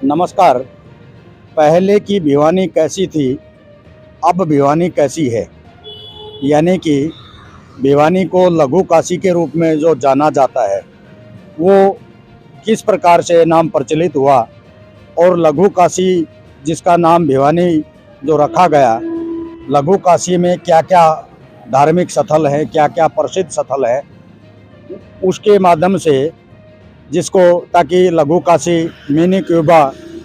नमस्कार। पहले की भिवानी कैसी थी, अब भिवानी कैसी है? यानी कि भिवानी को लघु काशी के रूप में जो जाना जाता है, वो किस प्रकार से नाम प्रचलित हुआ और लघु काशी जिसका नाम भिवानी जो रखा गया, लघु काशी में क्या क्या धार्मिक स्थल है, क्या क्या प्रसिद्ध स्थल है, उसके माध्यम से जिसको ताकि लघु काशी मिनी क्यूबा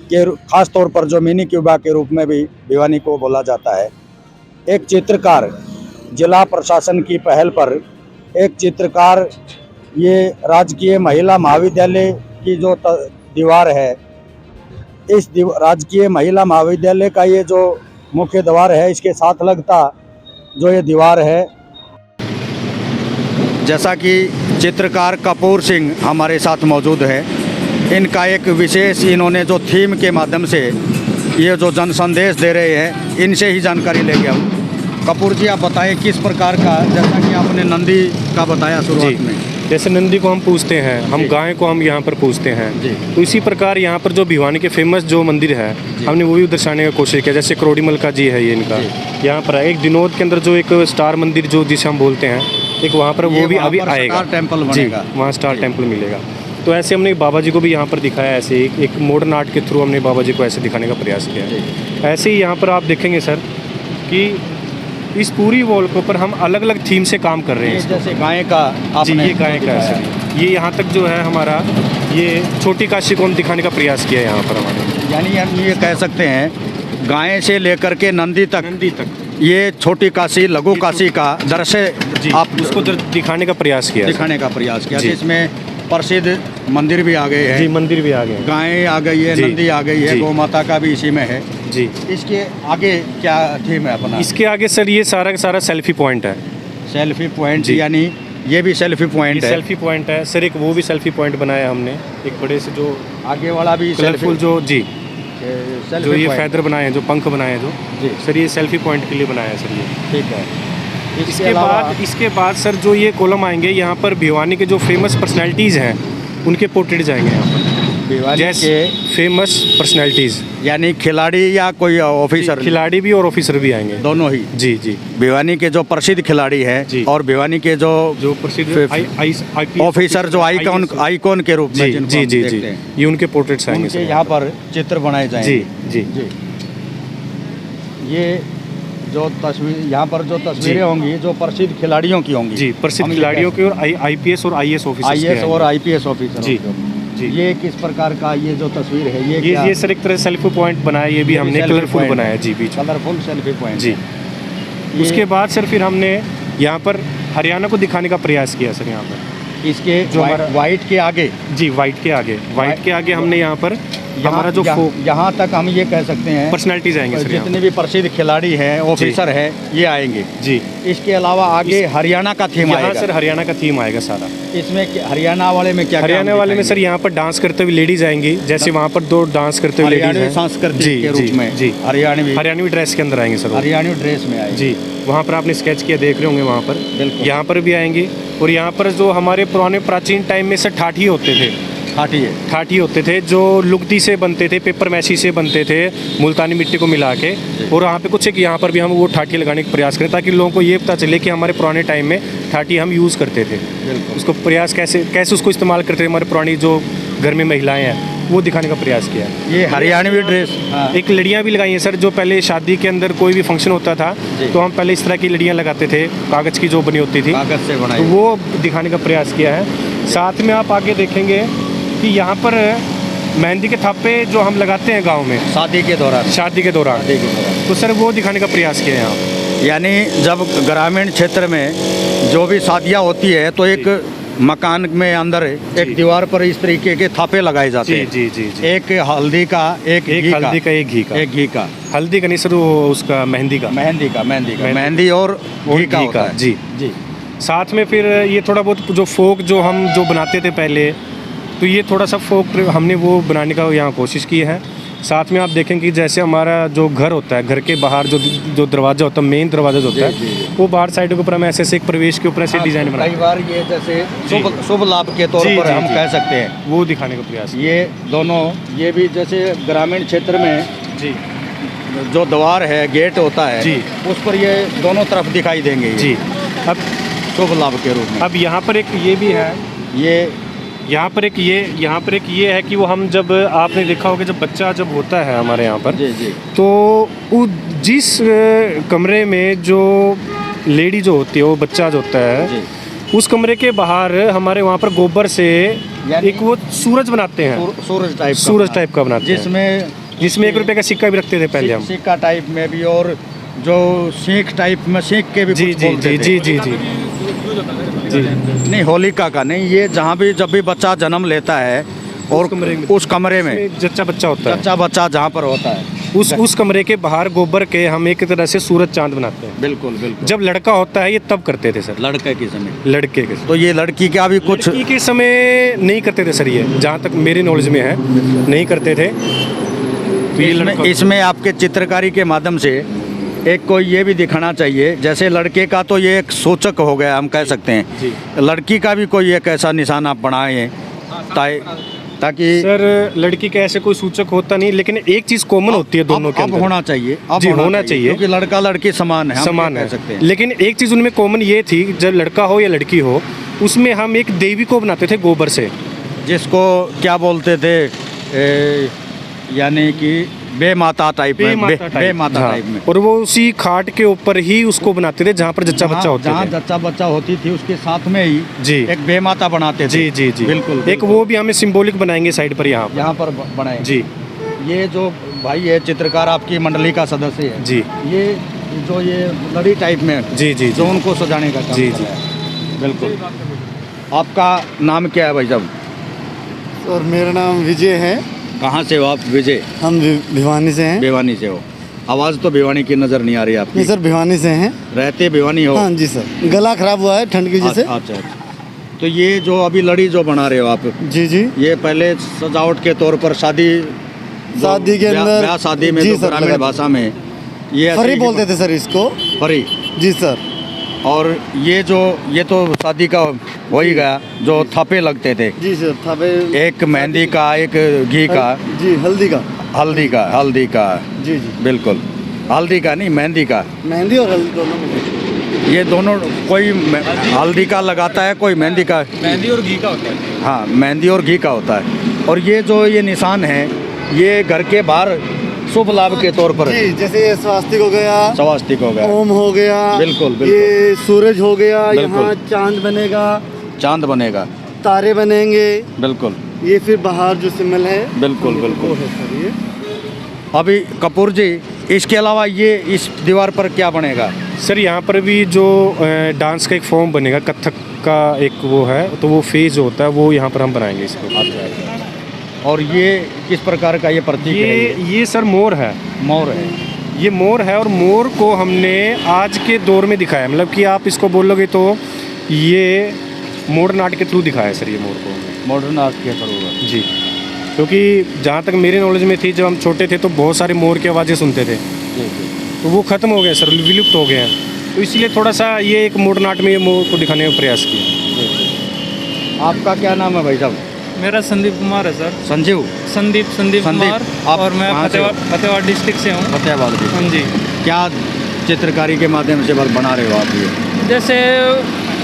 के खास तौर पर जो मिनी क्यूबा के रूप में भी भिवानी को बोला जाता है। एक चित्रकार जिला प्रशासन की पहल पर एक चित्रकार ये राजकीय महिला महाविद्यालय की जो दीवार है, इस राजकीय महिला महाविद्यालय का ये जो मुख्य द्वार है, इसके साथ लगता जो ये दीवार है, जैसा कि चित्रकार कपूर सिंह हमारे साथ मौजूद है, इनका एक विशेष इन्होंने जो थीम के माध्यम से ये जो जन संदेश दे रहे हैं, इनसे ही जानकारी ले गया हूँ। कपूर जी, आप बताएं किस प्रकार का, जैसा कि आपने नंदी का बताया शुरुआत में, जैसे नंदी को हम पूजते हैं, हम गाय को हम यहाँ पर पूजते हैं, तो इसी प्रकार यहाँ पर जो भिवानी के फेमस जो मंदिर है, हमने वो भी दर्शाने की कोशिश किया। जैसे करोड़ी मलका जी है, ये इनका यहाँ पर एक दिनोद के अंदर जो एक स्टार मंदिर जो जिसे हम बोलते हैं, एक वहाँ पर वो भी अभी आएगा, स्टार टेम्पल बनेगा, वहाँ स्टार टेम्पल मिलेगा। तो ऐसे हमने बाबा जी को भी यहाँ पर दिखाया, ऐसे एक मॉडर्न आर्ट के थ्रू हमने बाबा जी को ऐसे दिखाने का प्रयास किया। ऐसे ही यहाँ पर आप देखेंगे सर कि इस पूरी वॉल के ऊपर हम अलग अलग थीम से काम कर रहे हैं। जैसे गाय का आपने ये गाय का है सर, ये यहाँ तक जो है हमारा ये छोटी काशी को हम दिखाने का प्रयास किया है यहाँ पर हमारे। यानी हम ये कह सकते हैं गाय से लेकर के नंदी तक ये छोटी काशी लघु काशी का दृश्य आप उसको दिखाने का प्रयास किया, इसमें प्रसिद्ध मंदिर भी आ गए हैं। जी, मंदिर भी आ गए, गायें आ गई है, नंदी आ गई है, गौ माता का भी इसी में है जी। इसके आगे क्या थीम है अपना? इसके आगे सर ये सारा का सारा सेल्फी पॉइंट है। सेल्फी पॉइंट, यानी ये भी सेल्फी पॉइंट है। सेल्फी पॉइंट है सर, एक वो भी सेल्फी पॉइंट बनाया हमने, एक बड़े से जो आगे वाला भी कलरफुल जो जी जो ये फैदर बनाए हैं, जो पंख बनाए हैं, जो जी सर ये सेल्फी पॉइंट के लिए बनाया है सर ये। ठीक है। इसके बाद सर जो ये कॉलम आएंगे, यहाँ पर भिवानी के जो फेमस पर्सनैलिटीज़ हैं उनके पोर्ट्रेट जाएंगे यहाँ पर। भिवानी के फेमस पर्सनैलिटीज़ यानी खिलाड़ी या कोई ऑफिसर? खिलाड़ी भी और ऑफिसर भी आएंगे, दोनों ही। जी जी। भिवानी के जो प्रसिद्ध खिलाड़ी है और भिवानी के जो प्रसिद्ध ऑफिसर जो आइकॉन के रूप में जी जी जी, ये उनके पोर्ट्रेट्स आएंगे यहाँ पर चित्र बनाए जाएंगे। जी जी। ये जो तस्वीर यहाँ पर जो तस्वीरें होंगी जो प्रसिद्ध खिलाड़ियों की होंगी जी, प्रसिद्ध खिलाड़ियों की और आईपीएस और आईएएस ऑफिसर जी। ये किस प्रकार का ये जो तस्वीर है, ये सर एक तरह सेल्फी पॉइंट बनाया, ये भी हमने कलरफुल बनाया जी, बीच कलरफुल सेल्फी पॉइंट जी। उसके बाद सर फिर हमने यहाँ पर हरियाणा को दिखाने का प्रयास किया सर। यहाँ पर इसके जो वाइट के आगे जी, वाइट के आगे हमने यहाँ पर हमारा जो यहाँ तक हम ये कह सकते हैं पर्सनैलिटीज आएंगे सर, जितने भी प्रसिद्ध खिलाड़ी हैं, ऑफिसर है, ये आएंगे जी। इसके अलावा आगे हरियाणा का थीम आएगा सर, हरियाणा का थीम आएगा सारा। इसमें हरियाणा वाले में क्या? हरियाणा वाले में सर यहाँ पर डांस करते हुए लेडीज आएंगी, जैसे वहाँ पर 2 डांस करते हुए लेडीज हैं सांस्कृतिक के रूप में जी, हरियाणवी ड्रेस के अंदर आएंगे सर, हरियाणवी ड्रेस में आएंगे जी। वहाँ पर आपने स्केच किया, देख रहे होंगे वहाँ पर, यहाँ पर भी आएंगे। और यहाँ पर जो हमारे पुराने प्राचीन टाइम में सर ठाठी होते थे, ठाठी होते थे जो लुगदी से बनते थे, पेपर मैसी से बनते थे, मुल्तानी मिट्टी को मिला के। और वहाँ पे कुछ एक यहाँ पर भी हम वो ठाठी लगाने का प्रयास करें, ताकि लोगों को ये पता चले कि हमारे पुराने टाइम में ठाठी हम यूज़ करते थे, उसको प्रयास कैसे उसको इस्तेमाल करते थे हमारे पुरानी जो घर में महिलाएं हैं, वो दिखाने का प्रयास किया। ये हरियाणवी ड्रेस एक लड़ियाँ भी लगाई हैं सर, जो पहले शादी के अंदर कोई भी फंक्शन होता था तो हम पहले इस तरह की लड़ियाँ लगाते थे, कागज़ की जो बनी होती थी, कागज़ से बनाई, तो वो दिखाने का प्रयास किया है। साथ में आप आगे देखेंगे कि यहाँ पर मेहंदी के थापे जो हम लगाते हैं गांव में शादी के दौरान, तो सर वो दिखाने का प्रयास किया है यहाँ। यानी जब ग्रामीण क्षेत्र में जो भी शादियाँ होती है तो एक मकान में अंदर एक दीवार पर इस तरीके के थापे लगाए जाते हैं। जी जी जी। एक हल्दी का, एक घी का। हल्दी का नहीं सर, वो उसका मेहंदी का मेहंदी और घी का जी जी। साथ में फिर ये थोड़ा बहुत जो फोक जो हम बनाते थे पहले, तो ये थोड़ा सा फोक हमने वो बनाने का यहाँ कोशिश की है। साथ में आप देखेंगे कि जैसे हमारा जो घर होता है, घर के बाहर जो दरवाज़ा होता है, मेन दरवाज़ा जो होता है, वो बाहर साइड के ऊपर हम ऐसे एक प्रवेश के ऊपर ऐसे डिज़ाइन बना कई बार ये जैसे शुभ लाभ के तौर जी, पर जी, हम जी। कह सकते हैं, वो दिखाने का प्रयास। ये दोनों, ये भी जैसे ग्रामीण क्षेत्र में जी जो द्वार है, गेट होता है, जी। उस पर ये दोनों तरफ दिखाई देंगे ये, जी। अब शुभ लाभ के रूप में। अब यहाँ पर एक ये भी है, ये यहाँ पर एक ये है कि वो हम जब आपने देखा होगा जब बच्चा जब होता है हमारे यहाँ पर, जी जी तो वो जिस कमरे में जो लेडी जो होती है, वो बच्चा जो होता है, जी, उस कमरे के बाहर हमारे वहाँ पर गोबर से यानी एक वो सूरज बनाते हैं, सूरज टाइप का बनाते हैं, जिसमें 1 रुपये का सिक्का भी रखते थे पहले हम। सिक्का टाइप में भी, और जो सीख टाइप में, सीख के भी जी कुछ जी बोलते जी थे। जी जी जी जी। नहीं, होलिका का नहीं, ये जहाँ भी जब भी बच्चा जन्म लेता है और उस कमरे में जच्चा बच्चा होता है, बच्चा बच्चा जहाँ पर होता है, उस कमरे के बाहर गोबर के हम एक तरह से सूरज चांद बनाते हैं। बिल्कुल बिल्कुल। जब लड़का होता है ये तब करते थे सर, लड़के के समय, लड़के के तो ये लड़की का भी कुछ लड़की के समय नहीं करते थे सर, ये जहाँ तक मेरी नॉलेज में है नहीं करते थे। तो ये लड़का इसमें आपके चित्रकारी के माध्यम से एक को ये भी दिखाना चाहिए, जैसे लड़के का तो ये एक सूचक हो गया, हम कह सकते हैं, जी। लड़की का भी कोई एक ऐसा निशान आप बनाएं ताकि सर लड़की का ऐसे कोई सूचक होता नहीं, लेकिन एक चीज कॉमन होती है दोनों के अब अंदर। होना चाहिए, जी, होना चाहिए। क्योंकि लड़का लड़की समान है, हम समान कह है, सकते हैं। लेकिन एक चीज उनमें कॉमन ये थी, जब लड़का हो या लड़की हो, उसमें हम एक देवी को बनाते थे गोबर से, जिसको क्या बोलते थे, यानी कि बेमाता टाइप में, बेमाता हाँ। टाइप में, और वो उसी खाट के ऊपर ही उसको बनाते थे जहाँ पर जच्चा बच्चा होते जहाँ थे। जच्चा बच्चा होती थी उसके साथ में ही जी एक बेमाता बनाते थे। जी जी जी बिल्कुल, एक वो भी हमें सिंबॉलिक बनाएंगे साइड पर यहाँ पर बनाए। जी ये जो भाई है चित्रकार, आपकी मंडली का सदस्य है जी ये जो ये लड़ी टाइप में जी जी जो उनको सजाने का काम जी, कर जी। रहा है। बिल्कुल। आपका नाम क्या है भाई साहब? और मेरा नाम विजय है। कहाँ से हो आप? विजय, हम भिवानी से हैं। भिवानी से हो। आवाज़ तो भिवानी की नज़र नहीं आ रही आपकी। नहीं सर, भिवानी से हैं। रहते भिवानी हो? हाँ जी सर, गला खराब हुआ है ठंड की वजह से। अच्छा अच्छा। तो ये जो अभी लड़ी जो बना रहे हो आप, जी जी, ये पहले सजावट के तौर पर शादी शादी के अंदर, ब्याह शादी में जी जो सर, ग्रामीण लगाते- भाषा में ये फरी ऐसे ही बोलते थे सर इसको। फरी। जी सर। और ये तो शादी का हो ही गया, जो थप्पे लगते थे, जी सर, थापे। एक मेहंदी का, एक घी का, जी, हल्दी का। हल्दी का जी जी, बिल्कुल। हल्दी का नहीं, मेहंदी का। मेहंदी और हल्दी दोनों में। ये दोनों, कोई हल्दी का लगाता है, कोई मेहंदी का। मेहंदी और घी का होता है। हाँ, मेहंदी और घी का होता है। और ये जो ये निशान है, ये घर के बाहर शुभ लाभ के तौर पर, जी, जैसे ये स्वास्तिक हो गया, स्वास्तिक हो गया, ओम हो गया, बिल्कुल, बिल्कुल। ये सूरज हो गया, बिल्कुल। यहाँ चांद बनेगा, चांद बनेगा, तारे बनेंगे। बिल्कुल ये फिर बाहर जो सिंबल है, बिल्कुल वो बिल्कुल। है सर ये। अभी कपूर जी, इसके अलावा ये इस दीवार पर क्या बनेगा? सर यहाँ पर भी जो डांस का एक फॉर्म बनेगा, कथक का एक वो है, तो वो फेज होता है, वो यहाँ पर हम बनाएंगे इसको। और ये किस प्रकार का ये प्रतीक है? ये सर मोर है, मोर है। ये मोर है, और मोर को हमने आज के दौर में दिखाया, मतलब कि आप इसको बोलोगे तो ये मॉडर्न आर्ट के थ्रू दिखाया है सर, ये मोर को मॉडर्न आर्ट के थ्रू जी। क्योंकि जहाँ तक मेरी नॉलेज में थी, जब हम छोटे थे तो बहुत सारे मोर की आवाज़ें सुनते थे, तो वो ख़त्म हो गए सर, विलुप्त हो गए हैं। तो इसलिए थोड़ा सा ये एक मॉडर्न आर्ट में ये मोर को दिखाने का प्रयास किया। आपका क्या नाम है भाई साहब? मेरा संदीप कुमार है सर। संजीव? संदीप कुमार। आप और मैं कहाँ से हो? फतेहाबाद डिस्ट्रिक्ट से हूँ। फतेहाबाद की। हाँ जी। क्या चित्रकारी के माध्यम से बना रहे हो आप ये? जैसे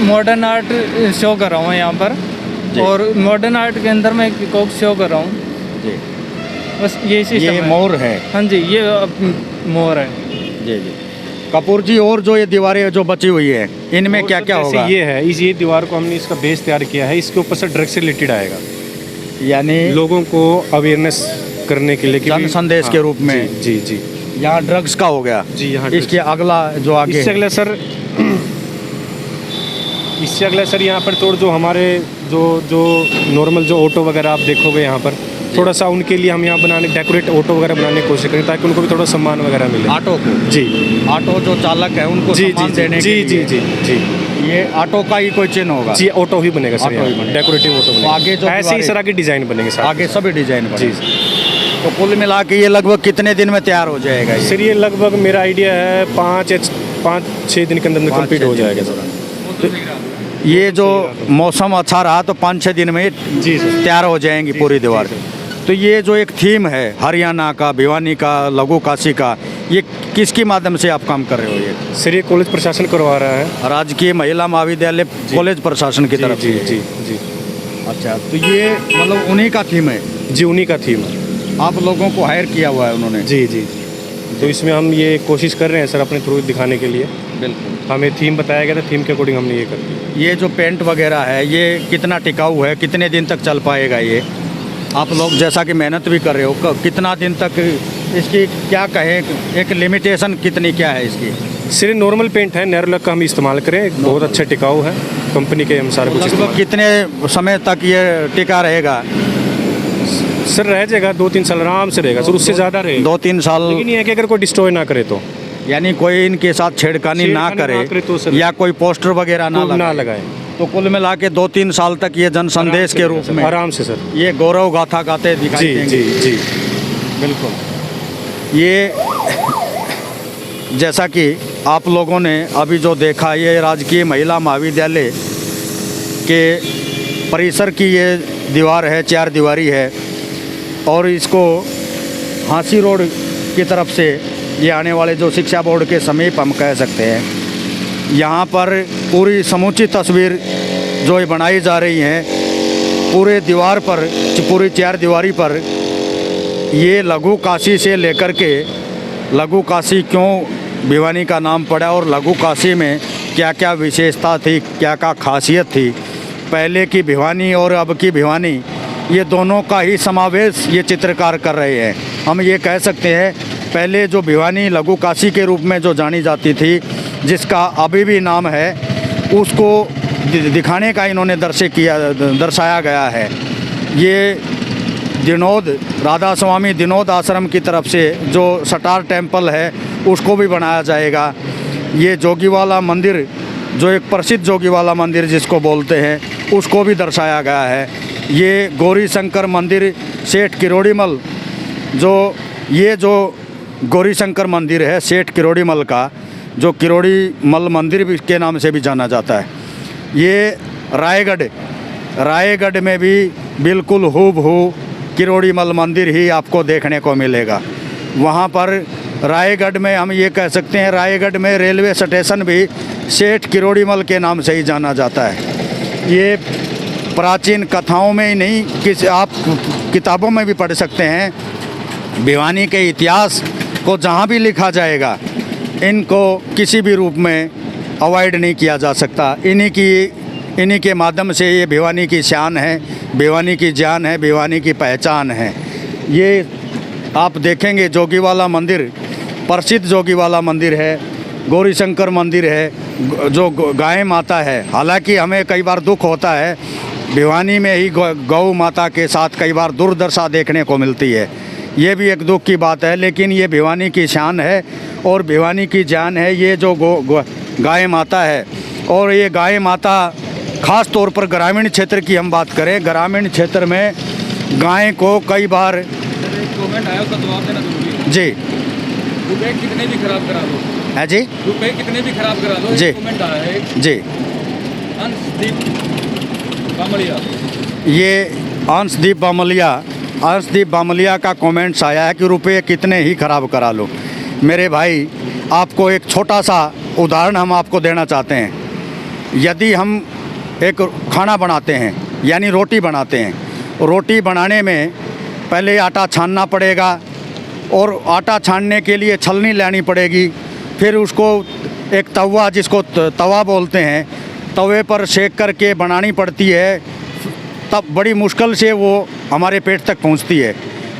मॉडर्न आर्ट शो कर रहा हूँ यहाँ पर, जी। और मॉडर्न आर्ट के अंदर मैं पिकॉक शो कर रहा हूँ, जी। बस यही सिस्टम ये है। मोर है? हाँ जी, ये मोर है। जी जी। कपूर जी, और जो ये दीवारें जो बची हुई है, इनमें क्या क्या जैसे होगा? ये है, ये दीवार को हमने इसका बेस तैयार किया है, इसके ऊपर से ड्रग्स से रिलेटेड आएगा, यानी लोगों को अवेयरनेस करने के लिए, जन संदेश के रूप में। जी जी यहाँ ड्रग्स का हो गया जी। यहाँ इसके अगला जो आगे इससे अगला सर, इससे अगला सर यहाँ पर तो जो हमारे जो नॉर्मल जो ऑटो वगैरह आप देखोगे यहाँ पर, थोड़ा सा उनके लिए हम यहाँ बनाने, डेकोरेट ऑटो वगैरह बनाने की कोशिश करें, ताकि उनको भी थोड़ा सम्मान वगैरह मिले। ऑटो को? जी। ऑटो जो चालक है उनको जी सम्मान जी देने जी के जी लिए जी जी। ये ऑटो का ही कोई चिन्ह होगा? जी, ऑटो ही बनेगा सर, ऑटो ही बनेगा। डेकोरेटेड ऑटो तो आगे बनेगा, जो ऐसे ही दीवारें- सर आगे डिजाइन बनेंगे सर। आगे सभी डिजाइन जी। बने। तो कुल मिला के ये लगभग कितने दिन में तैयार हो जाएगा ये? सर ये लगभग मेरा आइडिया है 5-6 दिन के अंदर कंप्लीट हो जाएगा सर। ये जो मौसम अच्छा रहा तो 5-6 दिन में जी सर। तैयार हो जाएंगी पूरी दीवार। तो ये जो एक थीम है हरियाणा का, भिवानी का, लघु काशी का, ये किसके माध्यम से आप काम कर रहे हो? ये सर ये कॉलेज प्रशासन करवा रहा है। राजकीय महिला महाविद्यालय कॉलेज प्रशासन की तरफ जी से? जी जी अच्छा, तो ये मतलब उन्हीं का थीम है, जी उन्हीं का थीम है। आप लोगों को हायर किया हुआ है उन्होंने? जी जी। तो इसमें हम ये कोशिश कर रहे हैं सर अपने थ्रू दिखाने के लिए। बिल्कुल। हमें थीम बताया गया था, थीम के अकॉर्डिंग हमने ये कर दिया। ये जो पेंट वगैरह है ये कितना टिकाऊ है, कितने दिन तक चल पाएगा ये? आप लोग जैसा कि मेहनत भी कर रहे हो, कितना दिन तक इसकी क्या कहें, एक लिमिटेशन कितनी क्या है इसकी? सिर्फ नॉर्मल पेंट है, नेरोलैक का हम इस्तेमाल करें, बहुत अच्छा टिकाऊ है, कंपनी के अनुसार कुछ लगभग इस्तेमाल। कितने समय तक ये टिका रहेगा? सर रह जाएगा 2-3 साल आराम से रहेगा सर, उससे ज़्यादा रहेगा। 2-3 साल? लेकिन ये है कि अगर कोई डिस्ट्रॉय ना करे तो, यानी कोई इनके साथ छेड़खानी ना करे तो सर या कोई पोस्टर वगैरह ना ना लगाए, लगाए तो कुल मिला के 2-3 साल तक ये जन संदेश के रूप में आराम से सर। ये गौरव गाथा गाते दिखाई जी देंगे। जी जी बिल्कुल। ये जैसा कि आप लोगों ने अभी जो देखा, ये राजकीय महिला महाविद्यालय के परिसर की ये दीवार है, 4 दीवारी है, और इसको हांसी रोड की तरफ से ये आने वाले जो शिक्षा बोर्ड के समीप हम कह सकते हैं, यहाँ पर पूरी समूची तस्वीर जो ये बनाई जा रही है, पूरे दीवार पर, पूरी 4 दीवारी पर ये लघु काशी से लेकर के, लघु काशी क्यों भिवानी का नाम पड़ा और लघु काशी में क्या क्या विशेषता थी, क्या क्या खासियत थी, पहले की भिवानी और अब की भिवानी, ये दोनों का ही समावेश ये चित्रकार कर रहे हैं। हम ये कह सकते हैं पहले जो भिवानी लघु काशी के रूप में जो जानी जाती थी, जिसका अभी भी नाम है, उसको दिखाने का इन्होंने दर्शाया गया है। ये दिनोद राधा स्वामी दिनोद आश्रम की तरफ से जो सटार टेम्पल है उसको भी बनाया जाएगा। ये जोगीवाला मंदिर, जो एक प्रसिद्ध जोगीवाला मंदिर जिसको बोलते हैं, उसको भी दर्शाया गया है। ये गौरी शंकर मंदिर सेठ किरोड़ीमल, ये जो गौरी शंकर मंदिर है सेठ किरोड़ीमल का, जो किरोड़ीमल मंदिर भी के नाम से भी जाना जाता है। ये रायगढ़ में भी बिल्कुल हूबहू किरोड़ीमल मंदिर ही आपको देखने को मिलेगा। वहाँ पर रायगढ़ में हम ये कह सकते हैं, रायगढ़ में रेलवे स्टेशन भी सेठ किरोड़ीमल के नाम से ही जाना जाता है। ये प्राचीन कथाओं में ही नहीं, आप किताबों में भी पढ़ सकते हैं। भिवानी के इतिहास को जहाँ भी लिखा जाएगा, इनको किसी भी रूप में अवॉइड नहीं किया जा सकता। इन्हीं के माध्यम से ये भिवानी की शान है, भिवानी की जान है, भिवानी की पहचान है। ये आप देखेंगे जोगीवाला मंदिर, प्रसिद्ध जोगीवाला मंदिर है, गौरी शंकर मंदिर है, जो गाय माता है। हालांकि हमें कई बार दुख होता है, भिवानी में ही गौ माता के साथ कई बार दुर्दशा देखने को मिलती है, ये भी एक दुख की बात है। लेकिन ये भिवानी की शान है और भिवानी की जान है, ये जो गाय माता है। और ये गाय माता ख़ास तौर पर ग्रामीण क्षेत्र की हम बात करें, ग्रामीण क्षेत्र में गाय को कई बार कमेंट आया, उसका जवाब देना जरूरी है। जी, रुपए कितने भी खराब करा लो, है जी, रुपए कितने भी खराब करा लो, जी, कमेंट आया है जी। अंशदीप बामलिया, ये अंशदीप बामलिया का कमेंट्स आया है कि रुपए कितने ही खराब करा लो। मेरे भाई, आपको एक छोटा सा उदाहरण हम आपको देना चाहते हैं। यदि हम एक खाना बनाते हैं, यानी रोटी बनाते हैं, रोटी बनाने में पहले आटा छानना पड़ेगा और आटा छानने के लिए छलनी लेनी पड़ेगी, फिर उसको एक तवा, जिसको तवा बोलते हैं, तवे पर सेक करके बनानी पड़ती है, तब बड़ी मुश्किल से वो हमारे पेट तक पहुंचती है।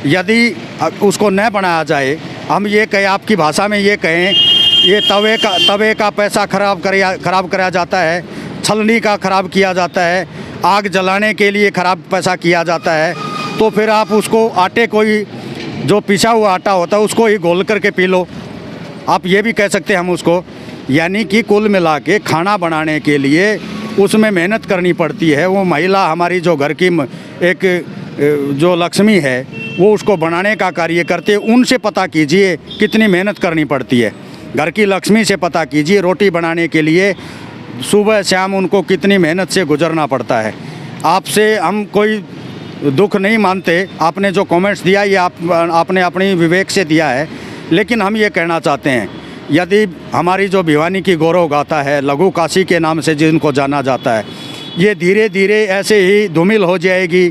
यदि उसको न बनाया जाए, हम ये कहें, आपकी भाषा में ये कहें, ये तवे का पैसा खराब कराया जाता है, छलनी का खराब किया जाता है, आग जलाने के लिए खराब पैसा किया जाता है, तो फिर आप उसको आटे को ही, जो पिसा हुआ आटा होता है, उसको ही घोल करके पी लो। आप ये भी कह सकते हैं हम उसको। यानी कि कुल मिला के खाना बनाने के लिए उसमें मेहनत करनी पड़ती है। वो महिला हमारी जो घर की एक जो लक्ष्मी है, वो उसको बनाने का कार्य करते हैं, उनसे पता कीजिए कितनी मेहनत करनी पड़ती है। घर की लक्ष्मी से पता कीजिए रोटी बनाने के लिए सुबह शाम उनको कितनी मेहनत से गुजरना पड़ता है। आपसे हम कोई दुख नहीं मानते, आपने जो कमेंट्स दिया ये आपने अपनी विवेक से दिया है, लेकिन हम ये कहना चाहते हैं यदि हमारी जो भिवानी की गौरव गाथा है, लघु काशी के नाम से जिनको जाना जाता है, ये धीरे धीरे ऐसे ही धूमिल हो जाएगी,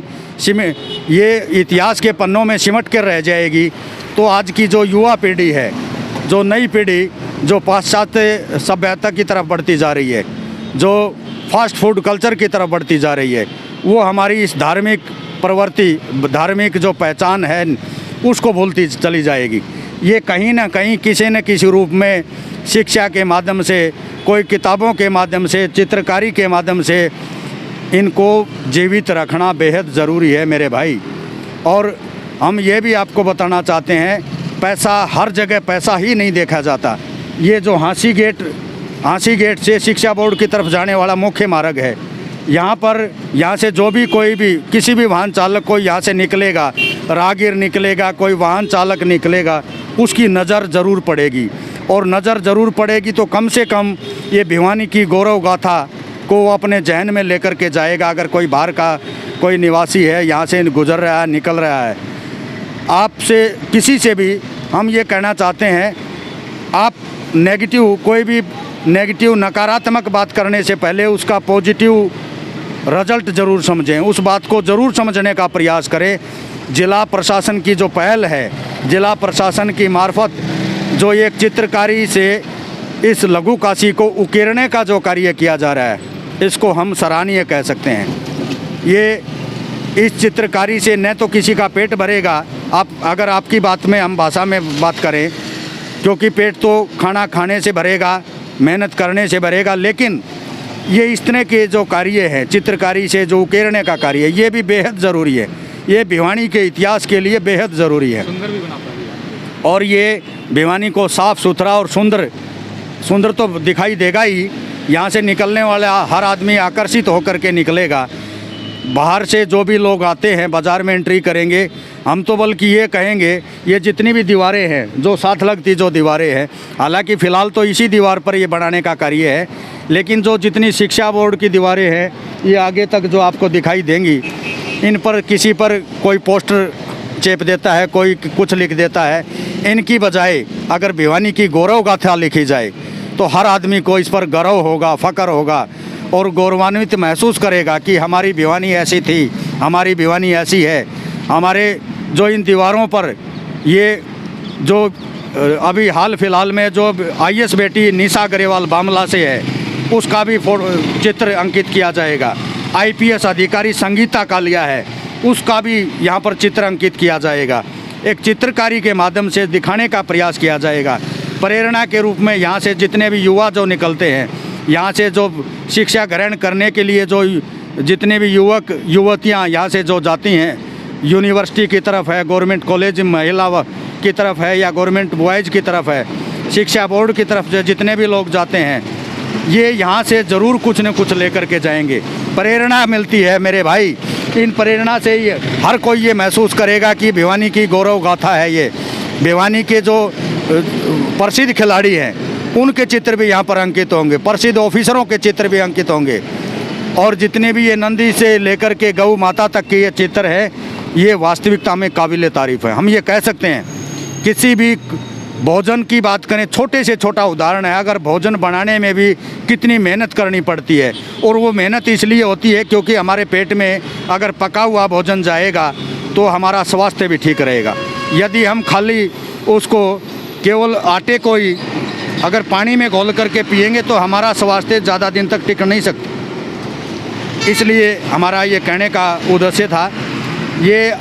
ये इतिहास के पन्नों में सिमट कर रह जाएगी, तो आज की जो युवा पीढ़ी है, जो नई पीढ़ी जो पाश्चात्य सभ्यता की तरफ बढ़ती जा रही है, जो फास्ट फूड कल्चर की तरफ बढ़ती जा रही है, वो हमारी इस धार्मिक प्रवृत्ति, धार्मिक जो पहचान है उसको भूलती चली जाएगी। ये कहीं ना कहीं किसी न किसी रूप में शिक्षा के माध्यम से, कोई किताबों के माध्यम से, चित्रकारी के माध्यम से इनको जीवित रखना बेहद ज़रूरी है मेरे भाई। और हम ये भी आपको बताना चाहते हैं, पैसा हर जगह पैसा ही नहीं देखा जाता। ये जो हांसी गेट से शिक्षा बोर्ड की तरफ जाने वाला मुख्य मार्ग है, यहाँ से जो भी कोई भी किसी भी वाहन चालक को यहाँ से निकलेगा, राहगीर निकलेगा, कोई वाहन चालक निकलेगा, उसकी नज़र ज़रूर पड़ेगी। और नज़र ज़रूर पड़ेगी तो कम से कम ये भिवानी की गौरव गाथा को अपने जहन में लेकर के जाएगा। अगर कोई बाहर का कोई निवासी है, यहाँ से गुजर रहा है, निकल रहा है, आपसे किसी से भी हम ये कहना चाहते हैं, आप कोई भी नेगेटिव नकारात्मक बात करने से पहले उसका पॉजिटिव रिजल्ट ज़रूर समझें, उस बात को ज़रूर समझने का प्रयास करें। जिला प्रशासन की जो पहल है, जिला प्रशासन की मार्फत जो एक चित्रकारी से इस लघु काशी को उकेरने का जो कार्य किया जा रहा है, इसको हम सराहनीय कह सकते हैं। ये इस चित्रकारी से न तो किसी का पेट भरेगा, अगर आपकी बात में हम भाषा में बात करें, क्योंकि पेट तो खाना खाने से भरेगा, मेहनत करने से भरेगा, लेकिन ये इस तरह के जो कार्य है, चित्रकारी से जो उकेरने का कार्य है, ये भी बेहद ज़रूरी है। ये भिवानी के इतिहास के लिए बेहद ज़रूरी है। सुंदर भी बनाता है और ये भिवानी को साफ़ सुथरा और सुंदर तो दिखाई देगा ही। यहाँ से निकलने वाला हर आदमी आकर्षित होकर के निकलेगा। बाहर से जो भी लोग आते हैं, बाज़ार में एंट्री करेंगे, हम तो बल्कि ये कहेंगे, ये जितनी भी दीवारें हैं, जो साथ लगती जो दीवारें हैं, हालांकि फ़िलहाल तो इसी दीवार पर ये बनाने का कार्य है, लेकिन जो जितनी शिक्षा बोर्ड की दीवारें हैं, ये आगे तक जो आपको दिखाई देंगी, इन पर किसी पर कोई पोस्टर चेप देता है, कोई कुछ लिख देता है। इनकी बजाय अगर भिवानी की गौरव गाथा लिखी जाए तो हर आदमी को इस पर गर्व होगा, फ़ख्र होगा और गौरवान्वित महसूस करेगा कि हमारी भिवानी ऐसी थी, हमारी भिवानी ऐसी है। हमारे जो इन दीवारों पर ये जो अभी हाल फिलहाल में जो IAS बेटी निशा गरेवाल बामला से है, उसका भी चित्र अंकित किया जाएगा। IPS अधिकारी संगीता कालिया है, उसका भी यहाँ पर चित्र अंकित किया जाएगा। एक चित्रकारी के माध्यम से दिखाने का प्रयास किया जाएगा। प्रेरणा के रूप में यहाँ से जितने भी युवा जो निकलते हैं, यहाँ से जो शिक्षा ग्रहण करने के लिए जो जितने भी युवक युवतियाँ यहाँ से जो जाती हैं, यूनिवर्सिटी की तरफ है, गवर्नमेंट कॉलेज महिला की तरफ है या गवर्नमेंट बॉयज़ की तरफ है, शिक्षा बोर्ड की तरफ से जितने भी लोग जाते हैं, ये यहाँ से ज़रूर कुछ न कुछ लेकर के जाएंगे। प्रेरणा मिलती है मेरे भाई। इन प्रेरणा से ही हर कोई ये महसूस करेगा कि भिवानी की गौरव गाथा है ये। भिवानी के जो प्रसिद्ध खिलाड़ी हैं, उनके चित्र भी यहाँ पर अंकित होंगे, प्रसिद्ध ऑफिसरों के चित्र भी अंकित होंगे। और जितने भी ये नंदी से लेकर के गौ माता तक के ये चित्र है, ये वास्तविकता में काबिल तारीफ़ है। हम ये कह सकते हैं, किसी भी भोजन की बात करें, छोटे से छोटा उदाहरण है, अगर भोजन बनाने में भी कितनी मेहनत करनी पड़ती है, और वो मेहनत इसलिए होती है क्योंकि हमारे पेट में अगर पका हुआ भोजन जाएगा तो हमारा स्वास्थ्य भी ठीक रहेगा। यदि हम खाली उसको केवल आटे को ही अगर पानी में घोल करके पिएंगे तो हमारा स्वास्थ्य ज़्यादा दिन तक टिक नहीं सकता। इसलिए हमारा ये कहने का उद्देश्य था। ये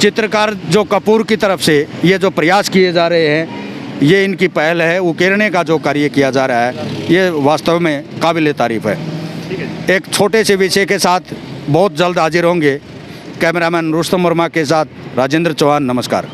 चित्रकार जो कपूर की तरफ से ये जो प्रयास किए जा रहे हैं, ये इनकी पहल है। उकेरने का जो कार्य किया जा रहा है, ये वास्तव में काबिल तारीफ़ है। एक छोटे से विषय के साथ बहुत जल्द हाजिर होंगे। कैमरामैन रुस्तम वर्मा के साथ राजेंद्र चौहान, नमस्कार।